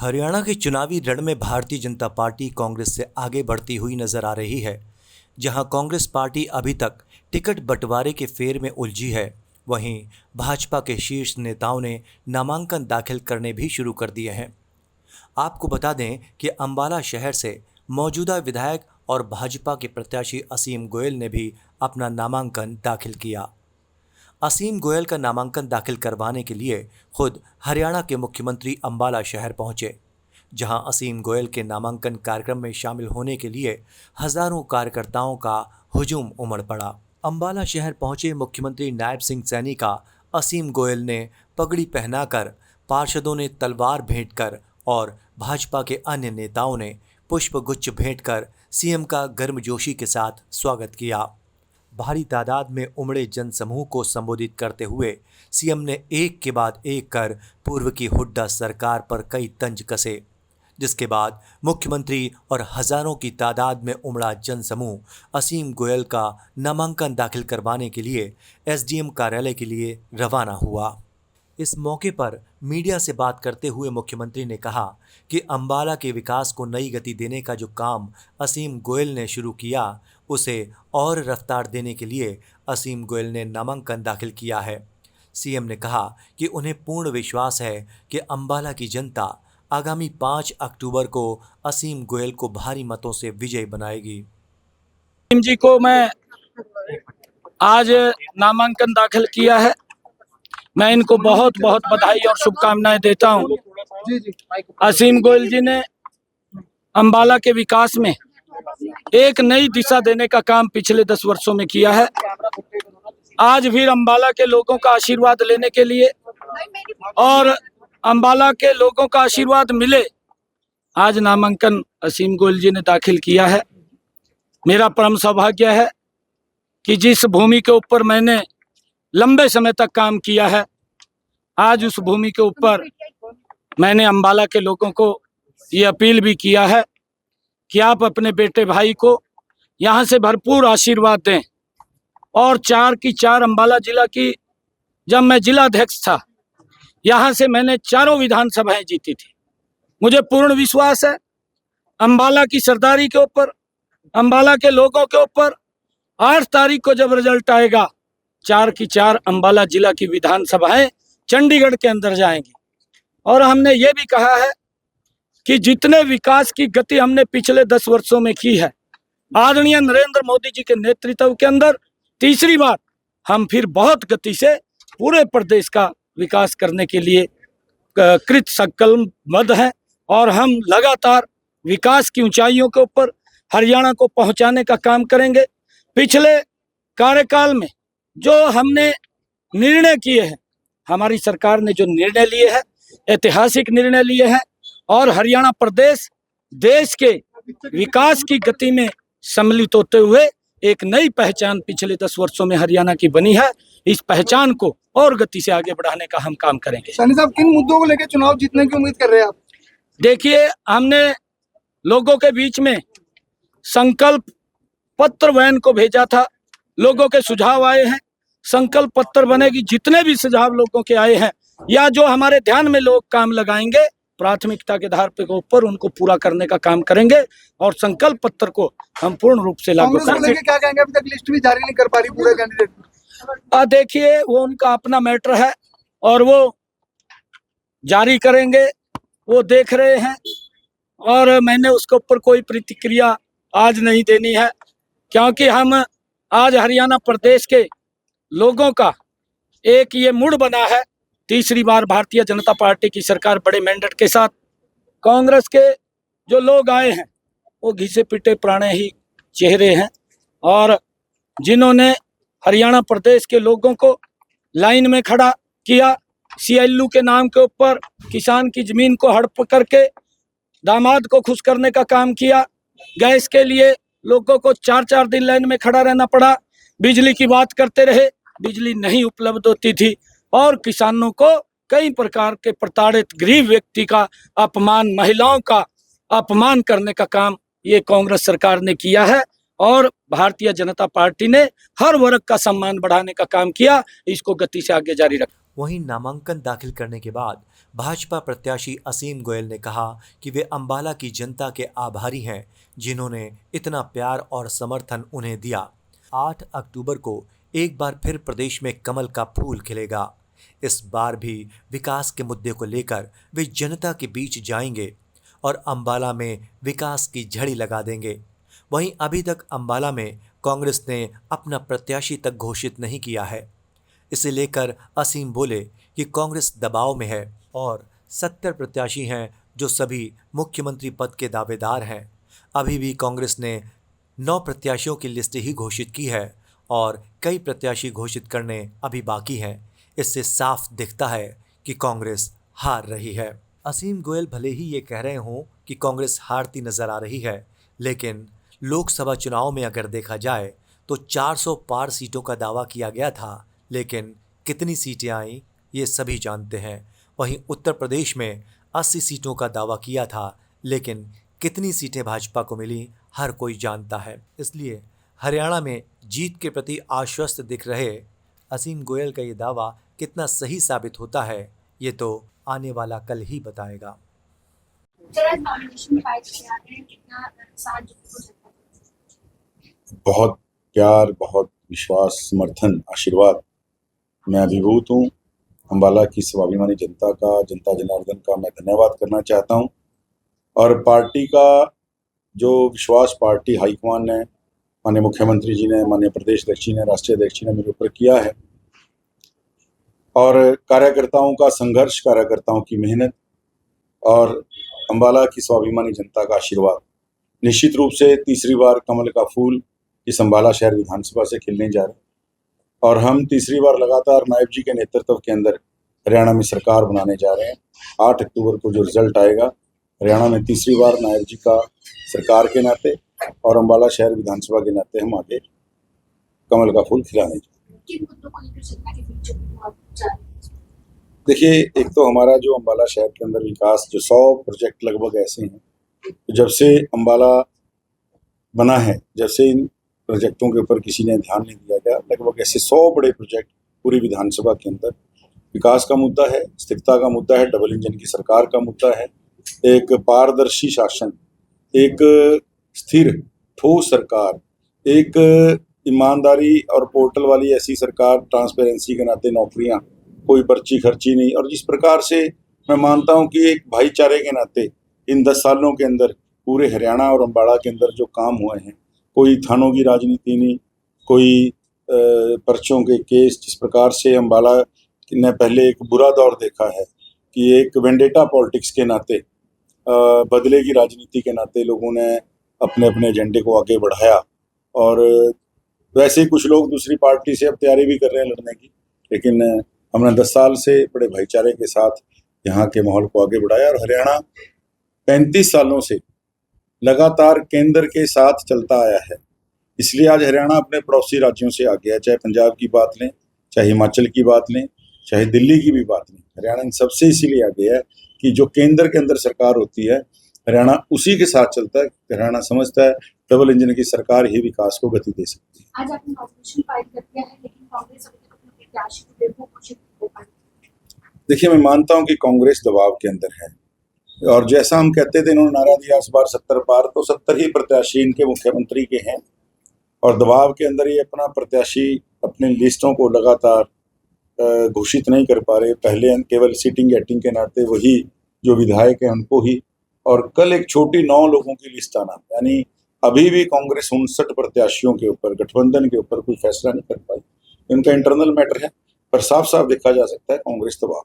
हरियाणा के चुनावी रण में भारतीय जनता पार्टी कांग्रेस से आगे बढ़ती हुई नजर आ रही है। जहां कांग्रेस पार्टी अभी तक टिकट बंटवारे के फेर में उलझी है, वहीं भाजपा के शीर्ष नेताओं ने नामांकन दाखिल करने भी शुरू कर दिए हैं। आपको बता दें कि अंबाला शहर से मौजूदा विधायक और भाजपा के प्रत्याशी असीम गोयल ने भी अपना नामांकन दाखिल किया। असीम गोयल का नामांकन दाखिल करवाने के लिए खुद हरियाणा के मुख्यमंत्री अंबाला शहर पहुंचे, जहां असीम गोयल के नामांकन कार्यक्रम में शामिल होने के लिए हजारों कार्यकर्ताओं का हुजूम उमड़ पड़ा। अंबाला शहर पहुंचे मुख्यमंत्री नायब सिंह सैनी का असीम गोयल ने पगड़ी पहनाकर, पार्षदों ने तलवार भेंट कर और भाजपा के अन्य नेताओं ने पुष्पगुच्छ भेंट कर सीएम का गर्मजोशी के साथ स्वागत किया। भारी तादाद में उमड़े जनसमूह को संबोधित करते हुए सीएम ने एक के बाद एक कर पूर्व की हुड्डा सरकार पर कई तंज कसे, जिसके बाद मुख्यमंत्री और हजारों की तादाद में उमड़ा जनसमूह असीम गोयल का नामांकन दाखिल करवाने के लिए एसडीएम कार्यालय के लिए रवाना हुआ। इस मौके पर मीडिया से बात करते हुए मुख्यमंत्री ने कहा कि अंबाला के विकास को नई गति देने का जो काम असीम गोयल ने शुरू किया, उसे और रफ्तार देने के लिए असीम गोयल ने नामांकन दाखिल किया है। सीएम ने कहा कि उन्हें पूर्ण विश्वास है कि अंबाला की जनता आगामी 5 अक्टूबर को असीम गोयल को भारी मतों से विजयी बनाएगी। जी को मैं आज नामांकन दाखिल किया है। मैं इनको बहुत बहुत बधाई और शुभकामनाएं देता हूं। असीम गोयल जी ने अंबाला के विकास में एक नई दिशा देने का काम पिछले 10 वर्षों में किया है। आज भी अंबाला के लोगों का आशीर्वाद लेने के लिए और अंबाला के लोगों का आशीर्वाद मिले, आज नामांकन असीम गोयल जी ने दाखिल किया है। मेरा परम सौभाग्य है कि जिस भूमि के ऊपर मैंने लंबे समय तक काम किया है, आज उस भूमि के ऊपर मैंने अंबाला के लोगों को ये अपील भी किया है कि आप अपने बेटे भाई को यहाँ से भरपूर आशीर्वाद दें। और 4 की 4 अंबाला जिला की, जब मैं जिला अध्यक्ष था, यहाँ से मैंने 4 विधानसभाएं जीती थी। मुझे पूर्ण विश्वास है अंबाला की सरदारी के ऊपर, अंबाला के लोगों के ऊपर 8 तारीख को जब रिजल्ट आएगा, 4 की 4 अंबाला जिला की विधानसभाएं चंडीगढ़ के अंदर जाएंगी। और हमने ये भी कहा है कि जितने विकास की गति हमने पिछले 10 वर्षों में की है, आदरणीय नरेंद्र मोदी जी के नेतृत्व के अंदर तीसरी बार हम फिर बहुत गति से पूरे प्रदेश का विकास करने के लिए कृत संकल्पबद्ध हैं। और हम लगातार विकास की ऊंचाइयों के ऊपर हरियाणा को पहुंचाने का काम करेंगे। पिछले कार्यकाल में जो हमने निर्णय किए हैं, हमारी सरकार ने जो निर्णय लिए हैं, ऐतिहासिक निर्णय लिए हैं, और हरियाणा प्रदेश देश के विकास की गति में सम्मिलित होते हुए एक नई पहचान पिछले 10 वर्षों में हरियाणा की बनी है। इस पहचान को और गति से आगे बढ़ाने का हम काम करेंगे। सैनी साहब, किन मुद्दों को लेकर चुनाव जीतने की उम्मीद कर रहे हैं आप? देखिए, हमने लोगों के बीच में संकल्प पत्र वैन को भेजा था, लोगों के सुझाव आए हैं, संकल्प पत्र बनेगी। जितने भी सुझाव लोगों के आए हैं या जो हमारे ध्यान में लोग काम लगाएंगे, प्राथमिकता के आधार पर ऊपर उनको पूरा करने का काम करेंगे और संकल्प पत्र को हम पूर्ण रूप से लागू करेंगे। क्या कहेंगे? अभी तक लिस्ट भी जारी नहीं कर पा रही पूरे कैंडिडेट। देखिए, वो उनका अपना मैटर है और वो जारी करेंगे, वो देख रहे हैं। और मैंने उसके ऊपर कोई प्रतिक्रिया आज नहीं देनी है, क्योंकि हम आज हरियाणा प्रदेश के लोगों का एक ये मूड बना है। तीसरी बार भारतीय जनता पार्टी की सरकार बड़े मैंडेट के साथ, कांग्रेस के जो लोग आए हैं वो घिसे पिटे पुराने ही चेहरे हैं, और जिन्होंने हरियाणा प्रदेश के लोगों को लाइन में खड़ा किया, सीएलयू के नाम के ऊपर किसान की जमीन को हड़प करके दामाद को खुश करने का काम किया, गैस के लिए लोगों को 4-4 दिन लाइन में खड़ा रहना पड़ा, बिजली की बात करते रहे, बिजली नहीं उपलब्ध होती थी, और किसानों को कई प्रकार के प्रताड़ित गरीब व्यक्ति का अपमान, महिलाओं का अपमान करने का काम ये कांग्रेस सरकार ने किया है। और भारतीय जनता पार्टी ने हर वर्ग का सम्मान बढ़ाने का काम किया। इसको गति से आगे जारी रखा। वहीं नामांकन दाखिल करने के बाद भाजपा प्रत्याशी असीम गोयल ने कहा कि वे अंबाला की जनता के आभारी हैं, जिन्होंने इतना प्यार और समर्थन उन्हें दिया। 8 अक्टूबर को एक बार फिर प्रदेश में कमल का फूल खिलेगा। इस बार भी विकास के मुद्दे को लेकर वे जनता के बीच जाएंगे और अंबाला में विकास की झड़ी लगा देंगे। वहीं अभी तक अंबाला में कांग्रेस ने अपना प्रत्याशी तक घोषित नहीं किया है। इसे लेकर असीम बोले कि कांग्रेस दबाव में है और 70 प्रत्याशी हैं जो सभी मुख्यमंत्री पद के दावेदार हैं। अभी भी कांग्रेस ने 9 प्रत्याशियों की लिस्ट ही घोषित की है और कई प्रत्याशी घोषित करने अभी बाकी हैं। इससे साफ दिखता है कि कांग्रेस हार रही है। असीम गोयल भले ही ये कह रहे हों कि कांग्रेस हारती नजर आ रही है, लेकिन लोकसभा चुनाव में अगर देखा जाए तो 400 पार सीटों का दावा किया गया था, लेकिन कितनी सीटें आईं ये सभी जानते हैं। वहीं उत्तर प्रदेश में 80 सीटों का दावा किया था, लेकिन कितनी सीटें भाजपा को मिली हर कोई जानता है। इसलिए हरियाणा में जीत के प्रति आश्वस्त दिख रहे असीम गोयल का ये दावा कितना सही साबित होता है, ये तो आने वाला कल ही बताएगा। बहुत प्यार, बहुत विश्वास, समर्थन, आशीर्वाद मैं अभिभूत हूँ। अंबाला की स्वाभिमानी जनता का, जनता जनार्दन का मैं धन्यवाद करना चाहता हूँ। और पार्टी का जो विश्वास पार्टी हाईकमान ने, माननीय मुख्यमंत्री जी ने, माननीय प्रदेश अध्यक्ष जी ने, राष्ट्रीय अध्यक्ष जी ने मेरे ऊपर किया है, और कार्यकर्ताओं का संघर्ष, कार्यकर्ताओं की मेहनत और अंबाला की स्वाभिमानी जनता का आशीर्वाद, निश्चित रूप से तीसरी बार कमल का फूल इस अंबाला शहर विधानसभा से खिलने जा रहा है। और हम तीसरी बार लगातार नायब जी के नेतृत्व के अंदर हरियाणा में सरकार बनाने जा रहे हैं। 8 अक्टूबर को जो रिजल्ट आएगा, हरियाणा में तीसरी बार नायब जी का सरकार के नाते और अंबाला शहर विधानसभा के नाते हम आगे कमल का फूल खिलाने जा रहे हैं। देखिए, एक तो हमारा जो अंबाला शहर के अंदर विकास, जो 100 प्रोजेक्ट लगभग ऐसे हैं, तो जब से अंबाला बना है, जब से इन प्रोजेक्टों के ऊपर किसी ने ध्यान नहीं दिया गया, लगभग ऐसे 100 बड़े प्रोजेक्ट पूरी विधानसभा के अंदर। विकास का मुद्दा है, स्थिरता का मुद्दा है, डबल इंजन की सरकार का मुद्दा है, एक पारदर्शी शासन, एक स्थिर ठोस सरकार, एक ईमानदारी और पोर्टल वाली ऐसी सरकार, ट्रांसपेरेंसी के नाते नौकरियां, कोई पर्ची खर्ची नहीं। और जिस प्रकार से मैं मानता हूं कि एक भाईचारे के नाते इन 10 सालों के अंदर पूरे हरियाणा और अंबाला के अंदर जो काम हुए हैं, कोई थानों की राजनीति नहीं, कोई पर्चों के केस, जिस प्रकार से अंबाला ने पहले एक बुरा दौर देखा है कि एक वेंडेटा पॉलिटिक्स के नाते, बदले की राजनीति के नाते लोगों ने अपने अपने एजेंडे को आगे बढ़ाया। और वैसे ही कुछ लोग दूसरी पार्टी से अब तैयारी भी कर रहे हैं लड़ने की, लेकिन हमने 10 साल से बड़े भाईचारे के साथ यहाँ के माहौल को आगे बढ़ाया। और हरियाणा 35 सालों से लगातार केंद्र के साथ चलता आया है, इसलिए आज हरियाणा अपने पड़ोसी राज्यों से आगे है। चाहे पंजाब की बात लें, चाहे हिमाचल की बात लें, चाहे दिल्ली की भी बात लें, हरियाणा इन सबसे इसीलिए आगे है कि जो केंद्र के अंदर सरकार होती है, हरियाणा उसी के साथ चलता है। हरियाणा समझता है डबल इंजन की सरकार ही विकास को गति दे सकती है। आज आपने कॉन्स्टिट्यूशन फाइल कर दिया है, लेकिन कांग्रेस अभी तक अपने प्रत्याशी को बेवकूफ घोषित नहीं कर पाई। देखिए, मैं मानता हूं कि कांग्रेस दबाव के अंदर है, और जैसा हम कहते थे, इन्होंने नारा दिया इस बार 70 पार, तो 70 ही प्रत्याशी इनके मुख्यमंत्री के हैं, और दबाव के अंदर ये अपना प्रत्याशी अपनी लिस्टों को लगातार घोषित नहीं कर पा रहे। पहले केवल सीटिंग गेटिंग के नाते वही जो विधायक हैं उनको ही, और कल एक छोटी 9 लोगों की लिस्ट आना, यानी अभी भी कांग्रेस 59 प्रत्याशियों के ऊपर, गठबंधन के ऊपर कोई फैसला नहीं कर पाई। इनका इंटरनल मैटर है, पर साफ साफ देखा जा सकता है कांग्रेस दबाव।